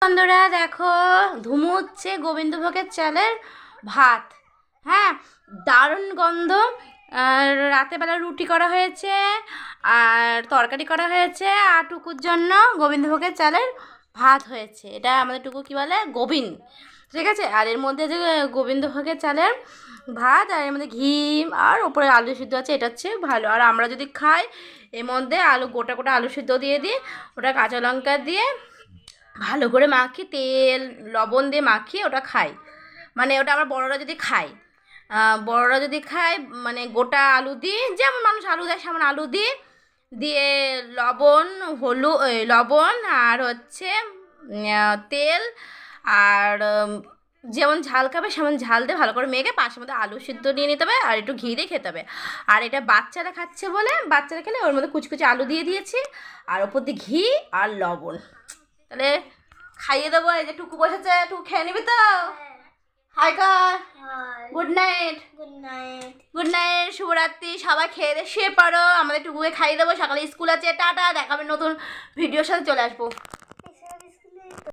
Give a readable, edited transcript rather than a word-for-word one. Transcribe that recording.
বন্ধুরা দেখো ধুমুচ্ছে গোবিন্দভোগের চালের ভাত। হ্যাঁ, দারুণ গন্ধ। আর রাতেরবেলা রুটি করা হয়েছে আর তরকারি করা হয়েছে, আর টুকুর জন্য গোবিন্দভোগের চালের ভাত হয়েছে। এটা আমাদের টুকু কী বলে গোবিন্দ, ঠিক আছে। আর এর মধ্যে যে গোবিন্দভোগের চালের ভাত আর এর মধ্যে ঘি আর ওপরে আলু সিদ্ধ আছে, এটা হচ্ছে ভালো। আর আমরা যদি খাই এর মধ্যে আলু গোটা গোটা আলু সিদ্ধ দিয়ে দিই, ওটা কাঁচা লঙ্কা দিয়ে ভালো করে মাখি, তেল লবণ দিয়ে মাখিয়ে ওটা খাই। মানে ওটা আমরা বড়রা যদি খায় মানে গোটা আলু দিয়ে, যেমন মানুষ আলু দেয় সেমন আলু দিয়ে দিয়ে লবণ আর হচ্ছে তেল আর যেমন ঝাল খাবে সেমন ঝাল দিয়ে ভালো করে মেখে পাশের মধ্যে আলু সিদ্ধ নিয়ে নিতে হবে আর একটু ঘি দিয়ে খেতে হবে। আর এটা বাচ্চারা খাচ্ছে বলে, বাচ্চারা খেলে ওর মধ্যে কুচি কুচি আলু দিয়ে দিয়েছি আর ওপর দিয়ে ঘি আর লবণ। তাহলে খাইয়ে দেবো। এই যে টুকু বসেছে, টুকু খেয়ে নিবি তো? হাই কর, good night. Good night. Good night, শুভরাত্রি। সবাই খেয়ে দিয়ে শুয়ে পড়ো। আমাদের টুকুকে খাইয়ে দেবো, সকালে স্কুল আছে। টাটা, দেখাবে নতুন ভিডিওর সাথে চলে আসবো।